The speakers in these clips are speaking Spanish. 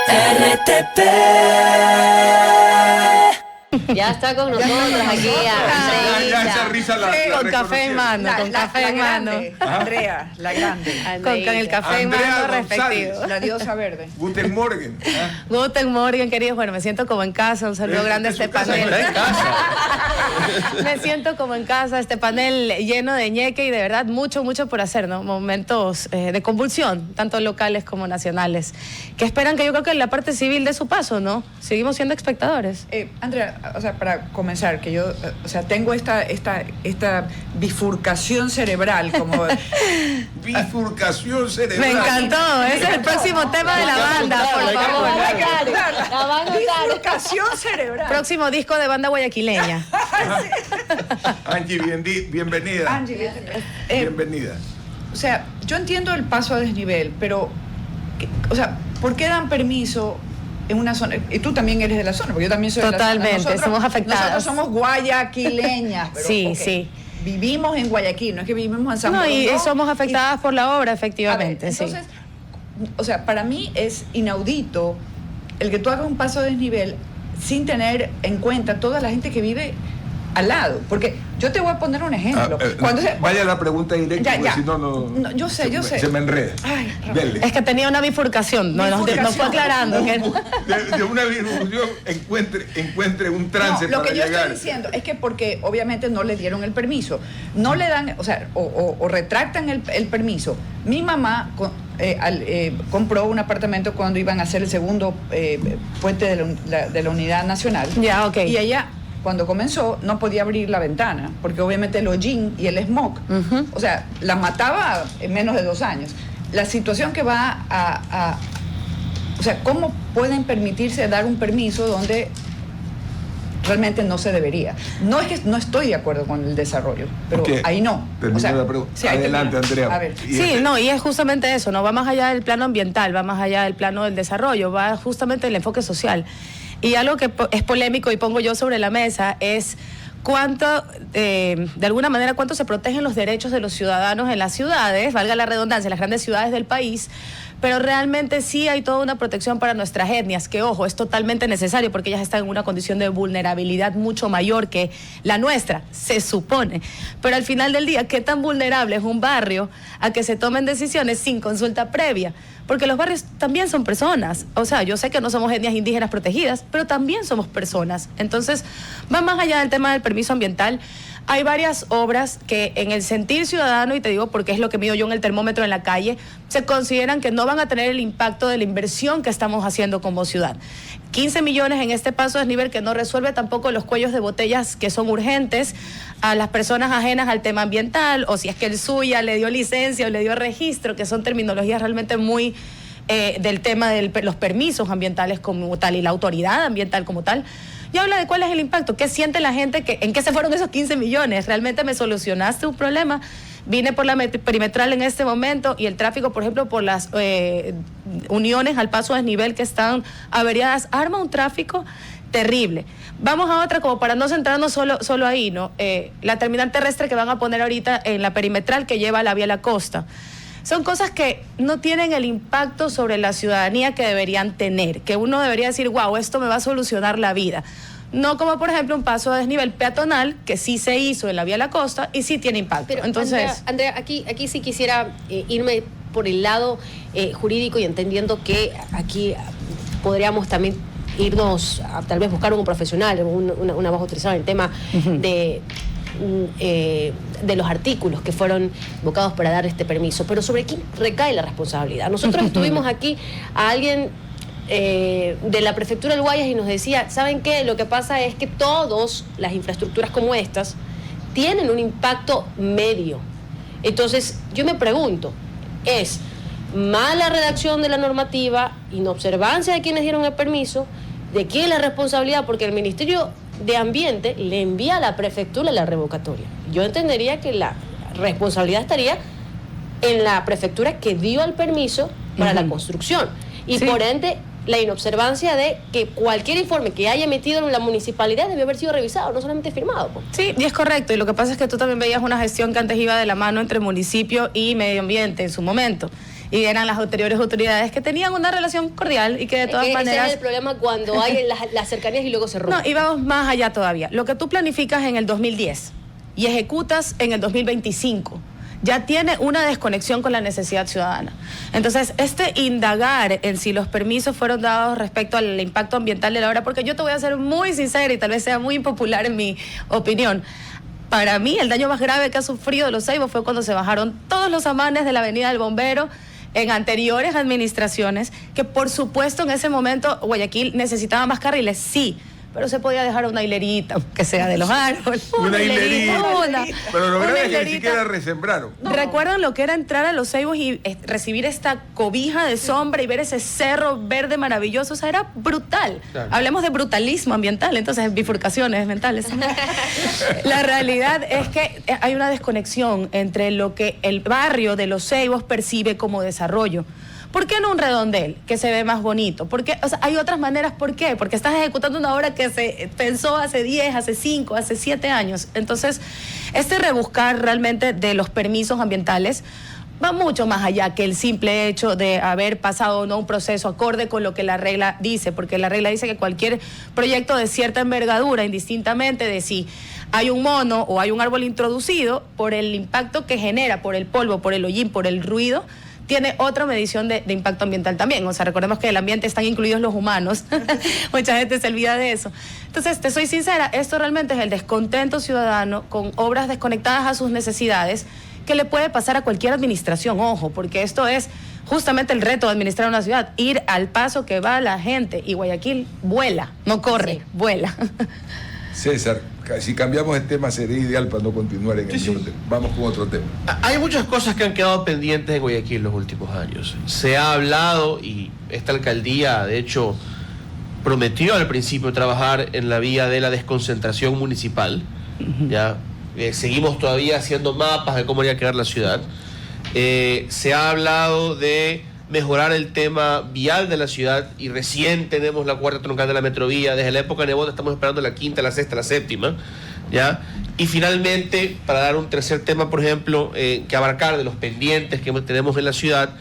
RTP. Ya está con nosotros aquí Ya esa risa la Con café en mano, con café en mano. Andrea, la grande. Con el café en Andrea mano González. respectivo. La diosa verde. Guten Morgen. Guten Morgen, queridos. Bueno, me siento como en casa. Un saludo grande a este panel. Me siento como en casa, este panel lleno de ñeque y de verdad mucho por hacer, ¿no? Momentos de convulsión, tanto locales como nacionales, que esperan que yo creo que la parte civil de su paso, ¿no? Seguimos siendo espectadores. Andrea, o sea, para comenzar, que yo, o sea, tengo esta bifurcación cerebral, como Bifurcación cerebral. Me encantó. Ese es el próximo tema de la banda, por favor. La van a notar. bifurcación cerebral. Próximo disco de banda guayaquileña. Angie, bienvenida. Angie, Bienvenida. o sea, yo entiendo el paso a desnivel, pero, o sea, ¿por qué dan permiso en una zona? Y tú también eres de la zona, porque yo también soy Totalmente, de la zona. somos afectadas. Nosotros somos guayaquileñas. Pero, Sí, ok, sí. Vivimos en Guayaquil, no es que vivimos en San No, y Borondón. somos afectadas por la obra, A efectivamente, ver, sí. entonces, o sea, para mí es inaudito el que tú hagas un paso de desnivel sin tener en cuenta toda la gente que vive al lado. Porque yo te voy a poner un ejemplo. Vaya la pregunta directa, Ya, porque ya. si no, no. Yo sé. Se me enreda. Ay, Dele. Es que tenía una bifurcación, nos fue aclarando. Que... De una bifurcación encuentre un trance lo para que yo llegar. estoy diciendo es que porque obviamente no le dieron el permiso, no le dan, o sea, o retractan el permiso. Mi mamá compró un apartamento cuando iban a hacer el segundo puente de la Unidad Nacional. Ya, ok. Y ella, cuando comenzó, no podía abrir la ventana, porque obviamente el hollín y el smog, o sea, la mataba en menos de 2 años. La situación que va o sea, ¿cómo pueden permitirse dar un permiso donde realmente no se debería? No es que no estoy de acuerdo con el desarrollo, pero Ok. ahí no. Termina la pregunta. sí, ahí Adelante, termina. Andrea. A ver. Sí, no, y es justamente eso, no va más allá del plano ambiental, va más allá del plano del desarrollo, va justamente el enfoque social. Y algo que es polémico y pongo yo sobre la mesa es cuánto, de alguna manera, cuánto se protegen los derechos de los ciudadanos en las ciudades, valga la redundancia, en las grandes ciudades del país, pero realmente sí hay toda una protección para nuestras etnias, que ojo, es totalmente necesario porque ellas están en una condición de vulnerabilidad mucho mayor que la nuestra, se supone. Pero al final del día, ¿qué tan vulnerable es un barrio a que se tomen decisiones sin consulta previa? Porque los barrios también son personas. O sea, yo sé que no somos etnias indígenas protegidas, pero también somos personas. Entonces, va más allá del tema del permiso ambiental. Hay varias obras que en el sentir ciudadano, y te digo porque es lo que mido yo en el termómetro en la calle, se consideran que no van a tener el impacto de la inversión que estamos haciendo como ciudad. 15 millones en este paso de desnivel que no resuelve tampoco los cuellos de botellas que son urgentes a las personas ajenas al tema ambiental, o si es que el SUYA le dio licencia o le dio registro, que son terminologías realmente muy del tema de los permisos ambientales como tal y la autoridad ambiental como tal. Y habla de cuál es el impacto, qué siente la gente, en qué se fueron esos 15 millones, realmente me solucionaste un problema. Vine por la perimetral en este momento y el tráfico, por ejemplo, por las uniones al paso a desnivel que están averiadas, arma un tráfico terrible. Vamos a otra, como para no centrarnos solo ahí, ¿no? La terminal terrestre que van a poner ahorita en la perimetral que lleva a la vía a la costa. Son cosas que no tienen el impacto sobre la ciudadanía que deberían tener, que uno debería decir, wow, esto me va a solucionar la vida. No como, por ejemplo, un paso a desnivel peatonal, que sí se hizo en la vía a la costa y sí tiene impacto. Pero, entonces, Andrea, aquí sí quisiera irme por el lado jurídico y entendiendo que aquí podríamos también irnos a tal vez buscar un profesional, una voz autorizada en el tema de los artículos que fueron invocados para dar este permiso, pero ¿sobre quién recae la responsabilidad? Nosotros estuvimos aquí a alguien de la prefectura del Guayas y nos decía, ¿saben qué? Lo que pasa es que todas las infraestructuras como estas tienen un impacto medio. Entonces, yo me pregunto, ¿es mala redacción de la normativa, inobservancia de quienes dieron el permiso? ¿De quién es la responsabilidad? Porque el Ministerio de Ambiente le envía a la prefectura la revocatoria. Yo entendería que la responsabilidad estaría en la prefectura que dio el permiso para la construcción y por ende la inobservancia de que cualquier informe que haya emitido en la municipalidad debe haber sido revisado, no solamente firmado. Sí, y es correcto, y lo que pasa es que tú también veías una gestión que antes iba de la mano entre municipio y medio ambiente en su momento. y eran las anteriores autoridades que tenían una relación cordial y que de todas maneras... Ese es el problema cuando hay las cercanías y luego se rompen. No, y vamos más allá todavía. Lo que tú planificas en el 2010 y ejecutas en el 2025 ya tiene una desconexión con la necesidad ciudadana. Entonces, indagar en si los permisos fueron dados respecto al impacto ambiental de la obra, porque yo te voy a ser muy sincera y tal vez sea muy impopular en mi opinión. Para mí, el daño más grave que ha sufrido Los Ceibos fue cuando se bajaron todos los amanes de la Avenida del Bombero en anteriores administraciones, que por supuesto en ese momento Guayaquil necesitaba más carriles, sí, pero se podía dejar una hilerita, que sea de los árboles. Una hilerita. Pero lo grave es que ni siquiera resembraron. No. ¿Recuerdan lo que era entrar a Los Ceibos y recibir esta cobija de sombra y ver ese cerro verde maravilloso? O sea, era brutal. Claro. Hablemos de brutalismo ambiental, entonces bifurcaciones mentales. La realidad es que hay una desconexión entre lo que el barrio de Los Ceibos percibe como desarrollo. ¿Por qué no un redondel que se ve más bonito? Porque, o sea, hay otras maneras. ¿Por qué? Porque estás ejecutando una obra que se pensó hace 10, hace 5, hace 7 años. Entonces, rebuscar realmente de los permisos ambientales va mucho más allá que el simple hecho de haber pasado o no un proceso acorde con lo que la regla dice, porque la regla dice que cualquier proyecto de cierta envergadura, indistintamente de si hay un mono o hay un árbol introducido, por el impacto que genera, por el polvo, por el hollín, por el ruido, tiene otra medición de impacto ambiental también. O sea, recordemos que en el ambiente están incluidos los humanos. Mucha gente se olvida de eso. Entonces, te soy sincera, esto realmente es el descontento ciudadano con obras desconectadas a sus necesidades que le puede pasar a cualquier administración, ojo, porque esto es justamente el reto de administrar una ciudad, ir al paso que va la gente, y Guayaquil vuela, no corre, sí, vuela. César, si cambiamos el tema sería ideal para no continuar en el mismo tema. Vamos con otro tema. Hay muchas cosas que han quedado pendientes en Guayaquil en los últimos años. Se ha hablado, y esta alcaldía, de hecho, prometió al principio trabajar en la vía de la desconcentración municipal. Ya seguimos todavía haciendo mapas de cómo debería quedar la ciudad. Se ha hablado de mejorar el tema vial de la ciudad, y recién tenemos la cuarta troncal de la Metrovía. Desde la época de Nebot estamos esperando la quinta, la sexta, la séptima, ¿ya? Y finalmente, para dar un tercer tema, por ejemplo, que abarcar de los pendientes que tenemos en la ciudad,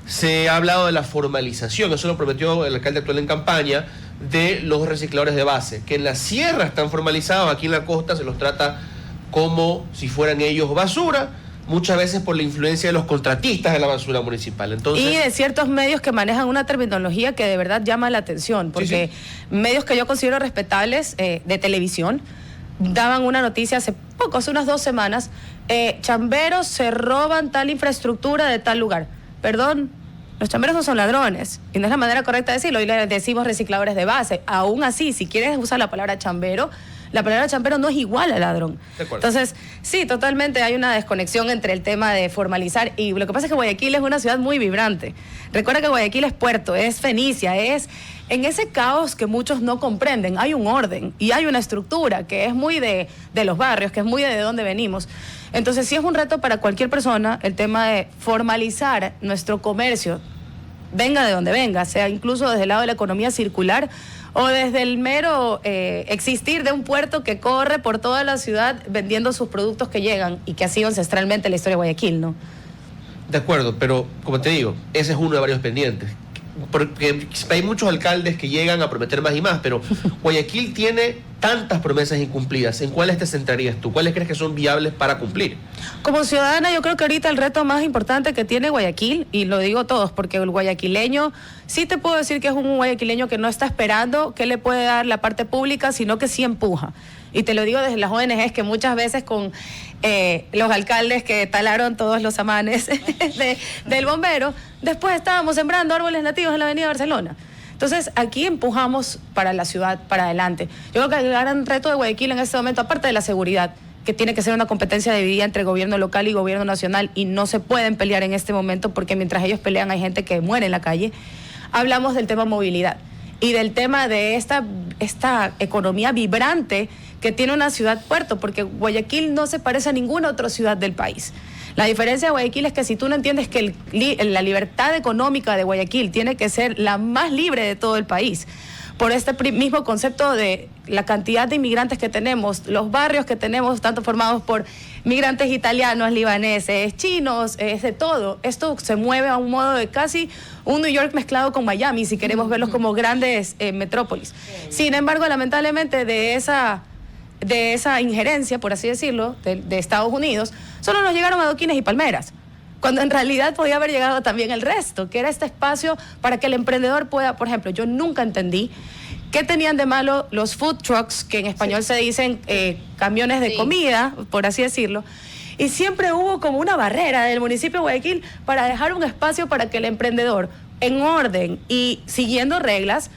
se ha hablado de la formalización, eso lo prometió el alcalde actual en campaña, de los recicladores de base, que en la sierra están formalizados, aquí en la costa se los trata como si fueran ellos basura, muchas veces por la influencia de los contratistas de la basura municipal. Entonces, y de ciertos medios que manejan una terminología que de verdad llama la atención, porque medios que yo considero respetables de televisión daban una noticia hace poco, hace unas 2 semanas, chamberos se roban tal infraestructura de tal lugar. Perdón, los chamberos no son ladrones, y no es la manera correcta de decirlo, y le decimos recicladores de base. Aún así, si quieres usar la palabra chambero, la palabra champero no es igual a ladrón. Entonces, sí, totalmente hay una desconexión entre el tema de formalizar, y lo que pasa es que Guayaquil es una ciudad muy vibrante. Recuerda que Guayaquil es puerto, es Fenicia, es en ese caos que muchos no comprenden. Hay un orden y hay una estructura que es muy de los barrios, que es muy de dónde venimos. Entonces, sí es un reto para cualquier persona el tema de formalizar nuestro comercio, venga de donde venga, sea incluso desde el lado de la economía circular, o desde el mero existir de un puerto que corre por toda la ciudad vendiendo sus productos que llegan, y que ha sido ancestralmente la historia de Guayaquil, ¿no? De acuerdo, pero como te digo, ese es uno de varios pendientes. Porque hay muchos alcaldes que llegan a prometer más y más, pero Guayaquil tiene tantas promesas incumplidas. ¿En cuáles te centrarías tú? ¿Cuáles crees que son viables para cumplir? Como ciudadana, yo creo que ahorita el reto más importante que tiene Guayaquil, y lo digo todos, porque el guayaquileño, sí te puedo decir que es un guayaquileño que no está esperando qué le puede dar la parte pública, sino que sí empuja. Y te lo digo desde las ONGs, que muchas veces con los alcaldes que talaron todos los amanes del bombero, después estábamos sembrando árboles nativos en la avenida Barcelona. Entonces, aquí empujamos para la ciudad, para adelante. Yo creo que el gran reto de Guayaquil en este momento, aparte de la seguridad, que tiene que ser una competencia dividida entre gobierno local y gobierno nacional, y no se pueden pelear en este momento, porque mientras ellos pelean hay gente que muere en la calle. Hablamos del tema movilidad y del tema de esta economía vibrante que tiene una ciudad puerto, porque Guayaquil no se parece a ninguna otra ciudad del país. La diferencia de Guayaquil es que si tú no entiendes que la libertad económica de Guayaquil tiene que ser la más libre de todo el país, por este mismo concepto de la cantidad de inmigrantes que tenemos, los barrios que tenemos, tanto formados por migrantes italianos, libaneses, chinos, es de todo. Esto se mueve a un modo de casi un New York mezclado con Miami, si queremos verlos como grandes metrópolis. Sin embargo, lamentablemente, de esa injerencia, por así decirlo, de Estados Unidos, solo nos llegaron adoquines y palmeras, cuando en realidad podía haber llegado también el resto, que era este espacio para que el emprendedor pueda, por ejemplo, yo nunca entendí qué tenían de malo los food trucks, que en español se dicen camiones de comida, por así decirlo, y siempre hubo como una barrera del municipio de Guayaquil para dejar un espacio para que el emprendedor, en orden y siguiendo reglas,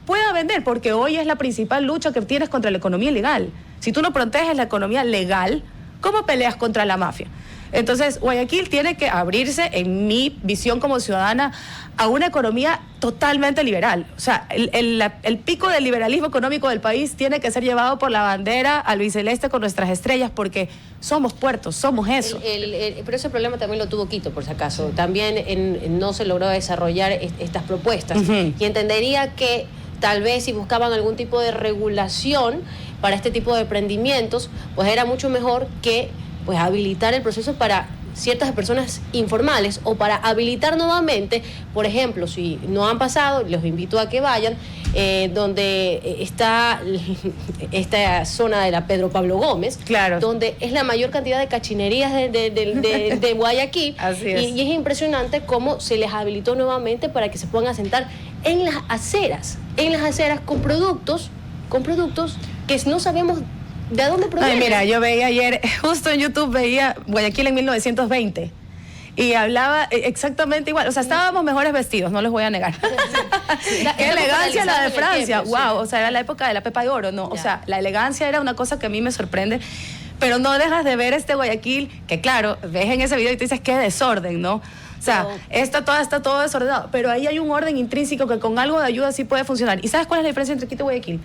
pueda vender, porque hoy es la principal lucha que tienes contra la economía ilegal. Si tú no proteges la economía legal, ¿cómo peleas contra la mafia? Entonces, Guayaquil tiene que abrirse, en mi visión como ciudadana, a una economía totalmente liberal. O sea, el pico del liberalismo económico del país tiene que ser llevado por la bandera albiceleste con nuestras estrellas, porque somos puertos, somos eso. Pero ese problema también lo tuvo Quito, por si acaso. También no se logró desarrollar estas propuestas. Y entendería que tal vez si buscaban algún tipo de regulación para este tipo de emprendimientos, pues era mucho mejor que pues habilitar el proceso para ciertas personas informales o para habilitar nuevamente, por ejemplo, si no han pasado, los invito a que vayan, donde está esta zona de la Pedro Pablo Gómez, claro, donde es la mayor cantidad de cachinerías de Guayaquil. Así es. Y es impresionante cómo se les habilitó nuevamente para que se puedan asentar en las aceras con productos que no sabemos de dónde provienen. Ay, mira, yo veía ayer, justo en YouTube veía Guayaquil en 1920 y hablaba exactamente igual. O sea, estábamos mejores vestidos, no les voy a negar. Qué elegancia la de Francia. Wow, o sea, era la época de la Pepa de Oro, ¿no? O sea, la elegancia era una cosa que a mí me sorprende. Pero no dejas de ver este Guayaquil, que claro, ves en ese video y te dices, qué desorden, ¿no? O sea, está todo desordenado. Pero ahí hay un orden intrínseco que con algo de ayuda sí puede funcionar. ¿Y sabes cuál es la diferencia entre Quito y Guayaquil?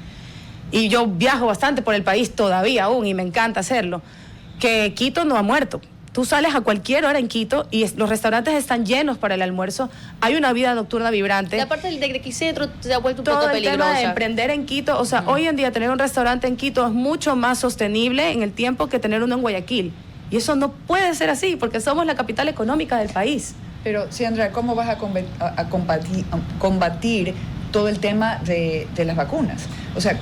Y yo viajo bastante por el país todavía aún y me encanta hacerlo, que Quito no ha muerto. Tú sales a cualquier hora en Quito y los restaurantes están llenos para el almuerzo. Hay una vida nocturna vibrante. Y aparte del de Quicentro se ha vuelto un poco todo el peligrosa. tema de emprender en Quito, o sea, hoy en día tener un restaurante en Quito es mucho más sostenible en el tiempo que tener uno en Guayaquil. Y eso no puede ser así, porque somos la capital económica del país. Pero, Sandra, ¿cómo vas a combatir todo el tema de las vacunas? O sea,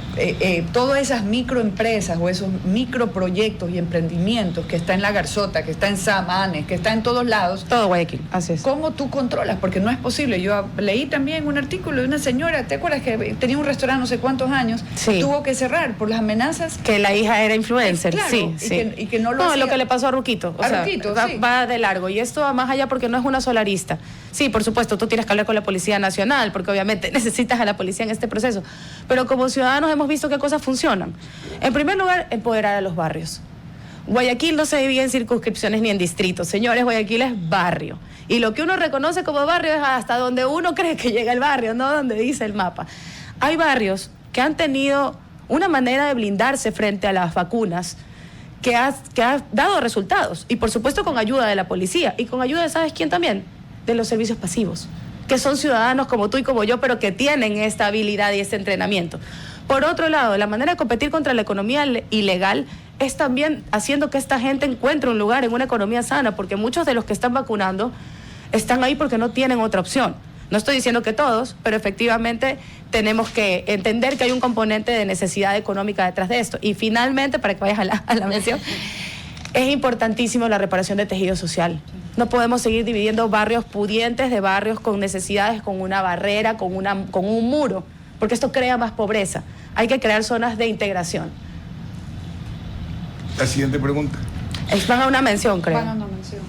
todas esas microempresas o esos microproyectos y emprendimientos que está en La Garzota, que está en Samanes, que está en todos lados. Todo Guayaquil, así es. ¿Cómo tú controlas? Porque no es posible. Yo leí también un artículo de una señora, ¿te acuerdas que tenía un restaurante no sé cuántos años? Sí. Tuvo que cerrar por las amenazas. Que la hija era influencer, Claro, sí, y sí. y que no lo No, hacía. lo que le pasó a Ruquito. O A sea, Ruquito, sí. va de largo. Y esto va más allá porque no es una solarista. Sí, por supuesto, tú tienes que hablar con la Policía Nacional, porque obviamente necesitas a la policía en este proceso. Pero como ciudadanos hemos visto qué cosas funcionan. En primer lugar, empoderar a los barrios. Guayaquil no se divide en circunscripciones ni en distritos. Señores, Guayaquil es barrio. Y lo que uno reconoce como barrio es hasta donde uno cree que llega el barrio, no donde dice el mapa. Hay barrios que han tenido una manera de blindarse frente a las vacunas que ha dado resultados. Y por supuesto con ayuda de la policía. Y con ayuda de, ¿sabes quién también? De los servicios pasivos, que son ciudadanos como tú y como yo, pero que tienen esta habilidad y este entrenamiento. Por otro lado, la manera de competir contra la economía ilegal es también haciendo que esta gente encuentre un lugar en una economía sana, porque muchos de los que están vacunando están ahí porque no tienen otra opción. No estoy diciendo que todos, pero efectivamente tenemos que entender que hay un componente de necesidad económica detrás de esto. Y finalmente, para que vayas a la mención, es importantísimo la reparación de tejido social. No podemos seguir dividiendo barrios pudientes de barrios con necesidades, con una barrera, con un muro, porque esto crea más pobreza. Hay que crear zonas de integración. La siguiente pregunta. Van a una mención, creo. Van a una mención.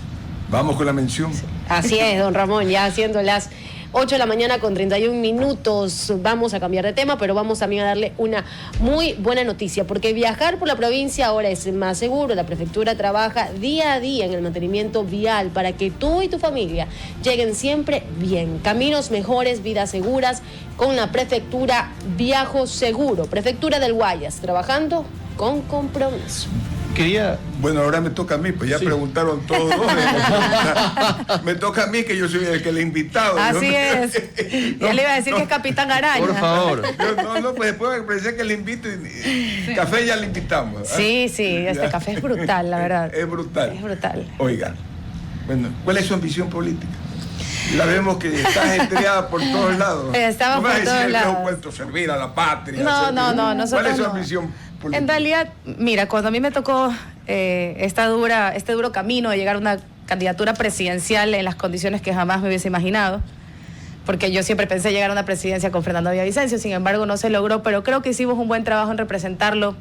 Vamos con la mención. Así es, don Ramón, ya siendo las 8 de la mañana con 31 minutos. Vamos a cambiar de tema, pero vamos también a darle una muy buena noticia, porque viajar por la provincia ahora es más seguro. La prefectura trabaja día a día en el mantenimiento vial para que tú y tu familia lleguen siempre bien. Caminos mejores, vidas seguras, con la prefectura Viajo Seguro. Prefectura del Guayas, trabajando con compromiso. quería... Bueno, ahora me toca a mí, pues ya Sí. preguntaron todos. Me toca a mí, que yo soy el que le he invitado. Así Yo- es. Ya le iba a decir que es Capitán Araña. Por favor. No, pues después me parece que le invito y café ya le invitamos. ¿ah? Sí, este Ya. café es brutal, la verdad. Es brutal. Es brutal. Oiga, bueno, ¿cuál es su ambición política? La vemos que está estreada por todos lados. Estamos ¿No me vas a por decir todos el viejo lados. cuento, servir a la patria? No, hacer- no, no, nosotros ¿Cuál es su no. ambición política? En realidad, mira, cuando a mí me tocó este duro camino de llegar a una candidatura presidencial en las condiciones que jamás me hubiese imaginado, porque yo siempre pensé llegar a una presidencia con Fernando Villavicencio, sin embargo no se logró, pero creo que hicimos un buen trabajo en representarlo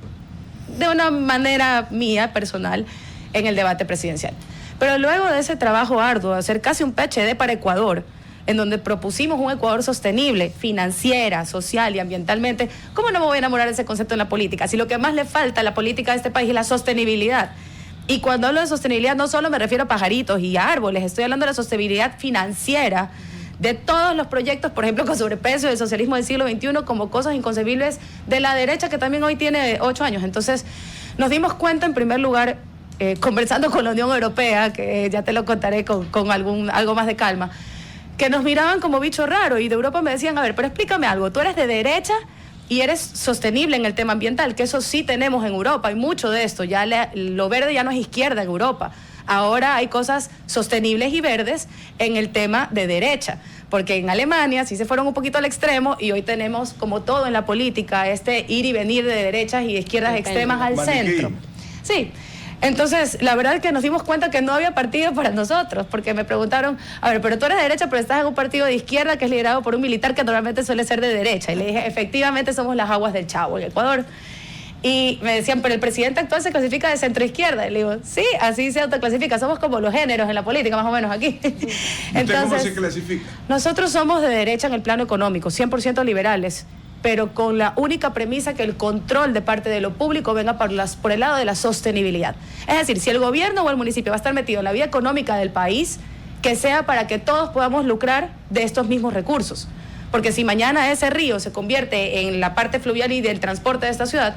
de una manera mía, personal, en el debate presidencial. Pero luego de ese trabajo arduo, de hacer casi un PhD para Ecuador, en donde propusimos un Ecuador sostenible, financiera, social y ambientalmente, ¿cómo no me voy a enamorar de ese concepto en la política? Si lo que más le falta a la política de este país es la sostenibilidad. Y cuando hablo de sostenibilidad no solo me refiero a pajaritos y a árboles, estoy hablando de la sostenibilidad financiera de todos los proyectos, por ejemplo, con sobrepeso del socialismo del siglo XXI, como cosas inconcebibles de la derecha, que también hoy tiene 8 años. Entonces, nos dimos cuenta, en primer lugar, conversando con la Unión Europea, que ya te lo contaré con algo más de calma, que nos miraban como bicho raro, y de Europa me decían, a ver, pero explícame algo, tú eres de derecha y eres sostenible en el tema ambiental, que eso sí tenemos en Europa, hay mucho de esto, ya lo verde ya no es izquierda en Europa, ahora hay cosas sostenibles y verdes en el tema de derecha, porque en Alemania sí se fueron un poquito al extremo y hoy tenemos, como todo en la política, este ir y venir de derechas y de izquierdas Depende. extremas al Maniquí. centro. Sí. Entonces, la verdad es que nos dimos cuenta que no había partido para nosotros, porque me preguntaron, a ver, pero tú eres de derecha, pero estás en un partido de izquierda que es liderado por un militar que normalmente suele ser de derecha. Y le dije, efectivamente somos las aguas del Chavo en Ecuador. Y me decían, pero el presidente actual se clasifica de centro-izquierda. Y le digo, sí, así se autoclasifica, somos como los géneros en la política, más o menos aquí. ¿Usted cómo se clasifica? Nosotros somos de derecha en el plano económico, 100% liberales, pero con la única premisa que el control de parte de lo público venga por el lado de la sostenibilidad. Es decir, si el gobierno o el municipio va a estar metido en la vida económica del país, que sea para que todos podamos lucrar de estos mismos recursos. Porque si mañana ese río se convierte en la parte fluvial y del transporte de esta ciudad,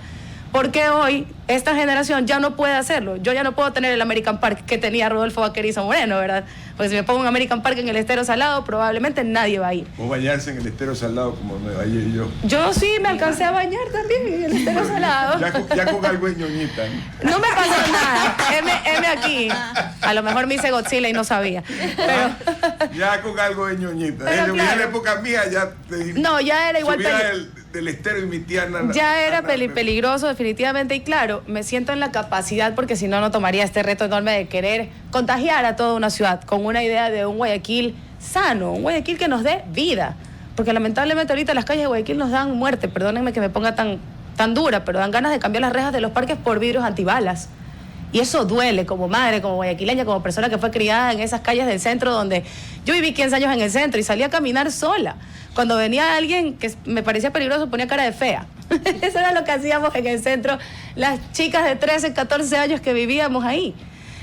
¿por qué hoy esta generación ya no puede hacerlo? Yo ya no puedo tener el American Park que tenía Rodolfo Vaquerizo Moreno, ¿verdad? Porque si me pongo un American Park en el Estero Salado, probablemente nadie va a ir. O bañarse en el estero salado como me bañé yo. Yo sí me alcancé a bañar también en el Estero Salado. Ya con algo de ñoñita. ¿No? No me pasó nada. M aquí. A lo mejor me hice Godzilla y no sabía. Pero Ya con algo de ñoñita. Pero En claro. la época mía ya te no, ya era igual subía peli- del estero y mi tía Nana. Ya era Nana- peligroso definitivamente, y claro, me siento en la capacidad, porque si no, no tomaría este reto enorme de querer contagiar a toda una ciudad con una idea de un Guayaquil sano, un Guayaquil que nos dé vida, porque lamentablemente ahorita las calles de Guayaquil nos dan muerte, perdónenme que me ponga tan dura, pero dan ganas de cambiar las rejas de los parques por vidrios antibalas. Y eso duele como madre, como guayaquileña, como persona que fue criada en esas calles del centro donde yo viví 15 años en el centro y salía a caminar sola. Cuando venía alguien que me parecía peligroso, ponía cara de fea. Eso era lo que hacíamos en el centro, las chicas de 13, 14 años que vivíamos ahí.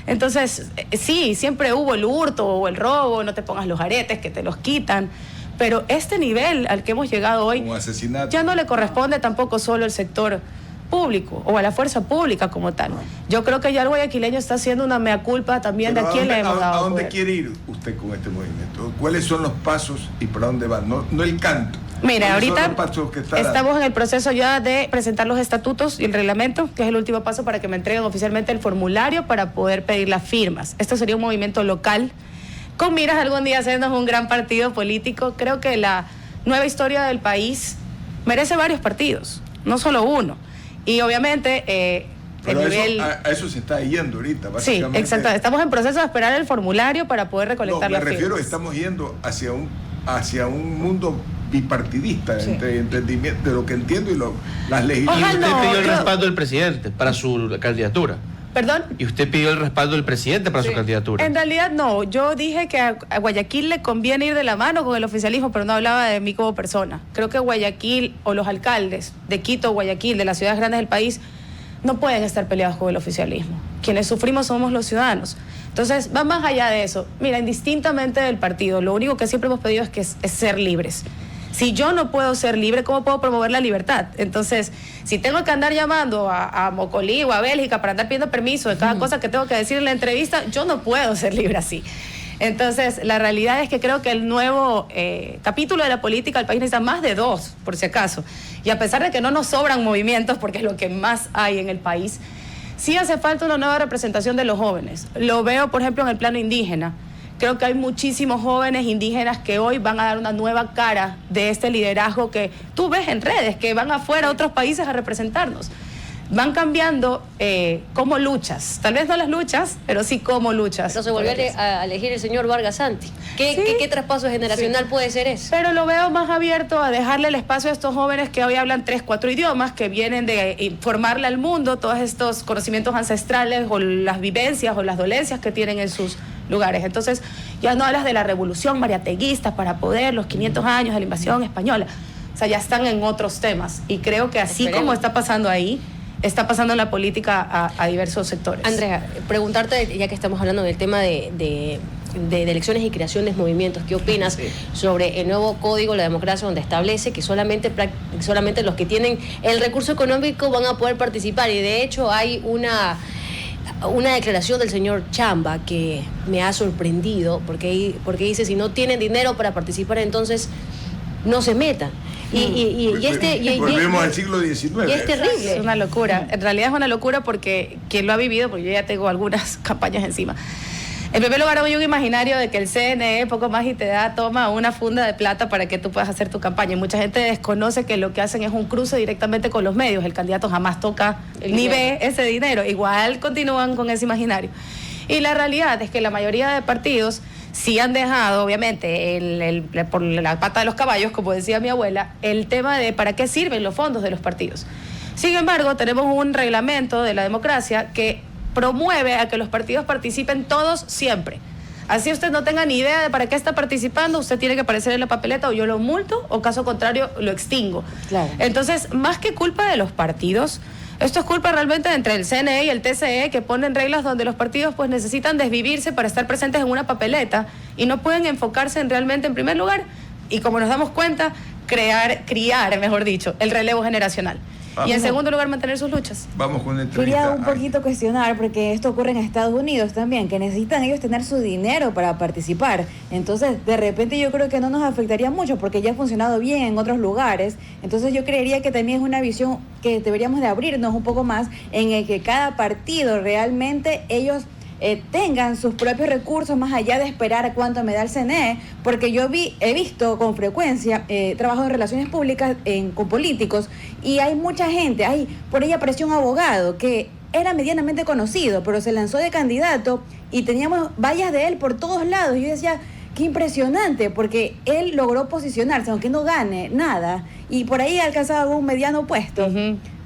Entonces, sí, siempre hubo el hurto o el robo, no te pongas los aretes que te los quitan. Pero este nivel al que hemos llegado hoy Como asesinato. ya no le corresponde tampoco solo al sector público o a la fuerza pública como tal. Yo creo que ya el guayaquileño está haciendo una mea culpa también de Pero a quién le hemos ¿A dado dónde poder. quiere ir usted con este movimiento? ¿Cuáles son los pasos y para dónde va? No el canto. Mira, ¿Cuáles son ahorita los pasos que está estamos en el proceso ya de presentar los estatutos y el reglamento, que es el último paso para que me entreguen oficialmente el formulario para poder pedir las firmas. Esto sería un movimiento local, con miras algún día hacernos un gran partido político. Creo que la nueva historia del país merece varios partidos, no solo uno. Y obviamente Pero el eso, nivel... a eso se está yendo ahorita, Sí, básicamente. exacto. Estamos en proceso de esperar el formulario para poder recolectar No, me las refiero, firmas. estamos yendo hacia un mundo bipartidista, Sí. entre entendimiento, de lo que entiendo y las Y Ojalá usted no, pidió el yo- respaldo del presidente para su candidatura. ¿Perdón? Y usted pidió el respaldo del presidente para Sí. su candidatura. En realidad no, yo dije que a Guayaquil le conviene ir de la mano con el oficialismo, pero no hablaba de mí como persona. Creo que Guayaquil o los alcaldes de Quito, Guayaquil, de las ciudades grandes del país, no pueden estar peleados con el oficialismo. Quienes sufrimos somos los ciudadanos. Entonces, va más allá de eso. Mira, indistintamente del partido, lo único que siempre hemos pedido es ser libres. Si yo no puedo ser libre, ¿cómo puedo promover la libertad? Entonces, si tengo que andar llamando a Mocolí o a Bélgica para andar pidiendo permiso de cada cosa que tengo que decir en la entrevista, yo no puedo ser libre así. Entonces, la realidad es que creo que el nuevo capítulo de la política, el país necesita más de 2, por si acaso. Y a pesar de que no nos sobran movimientos, porque es lo que más hay en el país, sí hace falta una nueva representación de los jóvenes. Lo veo, por ejemplo, en el plano indígena. Creo que hay muchísimos jóvenes indígenas que hoy van a dar una nueva cara de este liderazgo que tú ves en redes, que van afuera a otros países a representarnos. Van cambiando cómo luchas. Tal vez no las luchas, pero sí cómo luchas. Entonces volver a elegir el señor Vargas Santi. ¿Qué traspaso generacional puede ser eso? Pero lo veo más abierto a dejarle el espacio a estos jóvenes que hoy hablan 3, 4 idiomas, que vienen de informarle al mundo todos estos conocimientos ancestrales o las vivencias o las dolencias que tienen en sus lugares. Entonces, ya no hablas de la revolución mariateguista para poder, los 500 años de la invasión española. O sea, ya están en otros temas. Y creo que así como está pasando ahí, está pasando en la política a diversos sectores. Andrea, preguntarte, ya que estamos hablando del tema de elecciones y creación de movimientos, ¿qué opinas sobre el nuevo código de la democracia donde establece que solamente los que tienen el recurso económico van a poder participar? Y de hecho hay una declaración del señor Chamba que me ha sorprendido porque dice, si no tienen dinero para participar, entonces no se metan. Volvemos al siglo XIX. Y es terrible. Es una locura. En realidad es una locura porque quien lo ha vivido, porque yo ya tengo algunas campañas encima. En primer lugar, hay un imaginario de que el CNE poco más y toma una funda de plata para que tú puedas hacer tu campaña. Y mucha gente desconoce que lo que hacen es un cruce directamente con los medios. El candidato jamás toca ni ve ese dinero. Igual continúan con ese imaginario. Y la realidad es que la mayoría de partidos sí han dejado, obviamente, por la pata de los caballos, como decía mi abuela, el tema de para qué sirven los fondos de los partidos. Sin embargo, tenemos un reglamento de la democracia que promueve a que los partidos participen todos siempre. Así usted no tenga ni idea de para qué está participando, usted tiene que aparecer en la papeleta o yo lo multo o caso contrario lo extingo. Claro. Entonces, más que culpa de los partidos, esto es culpa realmente entre el CNE y el TCE, que ponen reglas donde los partidos pues necesitan desvivirse para estar presentes en una papeleta y no pueden enfocarse realmente, en primer lugar, y como nos damos cuenta, criar, mejor dicho, el relevo generacional. Y en segundo lugar, mantener sus luchas. Vamos con una entrevista. Quería un poquito cuestionar, porque esto ocurre en Estados Unidos también, que necesitan ellos tener su dinero para participar. Entonces, de repente yo creo que no nos afectaría mucho, porque ya ha funcionado bien en otros lugares. Entonces yo creería que también es una visión que deberíamos de abrirnos un poco más, en el que cada partido realmente ellos tengan sus propios recursos más allá de esperar a cuánto me da el CNE, porque yo he visto con frecuencia, trabajo en relaciones públicas con políticos, y hay mucha gente, por ahí apareció un abogado que era medianamente conocido, pero se lanzó de candidato y teníamos vallas de él por todos lados, y yo decía, qué impresionante, porque él logró posicionarse, aunque no gane nada, y por ahí ha alcanzado algún mediano puesto,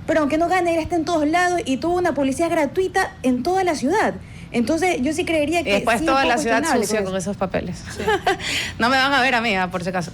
pero aunque no gane, él está en todos lados y tuvo una policía gratuita en toda la ciudad. Entonces, yo sí creería que... Y después sí, toda la ciudad sucia con esos papeles. Sí. No me van a ver a mí, por si acaso.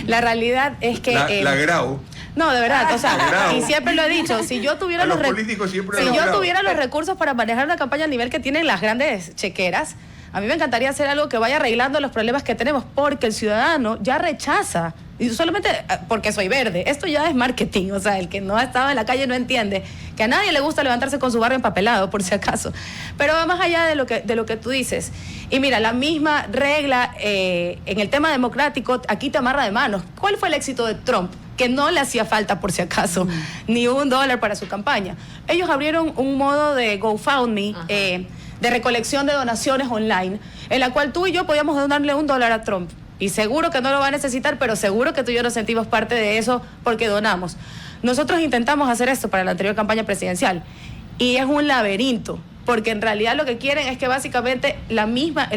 La realidad es que... La Grau. No, de verdad, o sea, y siempre lo he dicho, si yo tuviera los recursos para manejar una campaña al nivel que tienen las grandes chequeras, a mí me encantaría hacer algo que vaya arreglando los problemas que tenemos, porque el ciudadano ya rechaza, y solamente porque soy verde. Esto ya es marketing, o sea, el que no ha estado en la calle no entiende que a nadie le gusta levantarse con su barrio empapelado, por si acaso. Pero va más allá de lo que tú dices. Y mira, la misma regla en el tema democrático aquí te amarra de manos. ¿Cuál fue el éxito de Trump? Que no le hacía falta, por si acaso, ni $1 para su campaña. Ellos abrieron un modo de GoFundMe, de recolección de donaciones online, en la cual tú y yo podíamos donarle $1 a Trump. Y seguro que no lo va a necesitar, pero seguro que tú y yo nos sentimos parte de eso porque donamos. Nosotros intentamos hacer esto para la anterior campaña presidencial y es un laberinto, porque en realidad lo que quieren es que básicamente el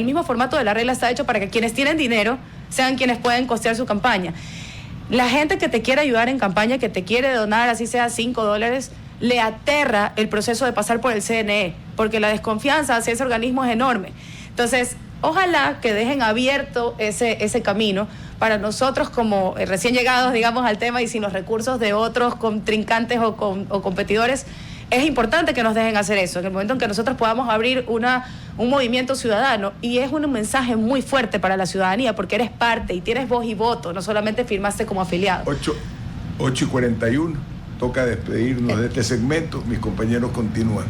mismo formato de la regla está hecho para que quienes tienen dinero sean quienes pueden costear su campaña. La gente que te quiere ayudar en campaña, que te quiere donar, así sea $5, le aterra el proceso de pasar por el CNE, porque la desconfianza hacia ese organismo es enorme. Entonces, ojalá que dejen abierto ese camino para nosotros como recién llegados, digamos, al tema y sin los recursos de otros contrincantes o competidores, es importante que nos dejen hacer eso, en el momento en que nosotros podamos abrir un movimiento ciudadano, y es un mensaje muy fuerte para la ciudadanía, porque eres parte y tienes voz y voto, no solamente firmaste como afiliado. 8:41, toca despedirnos de este segmento. Mis compañeros continúan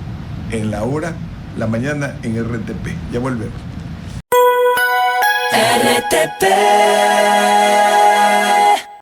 en la hora, la mañana en RTP. Ya volvemos. RTP.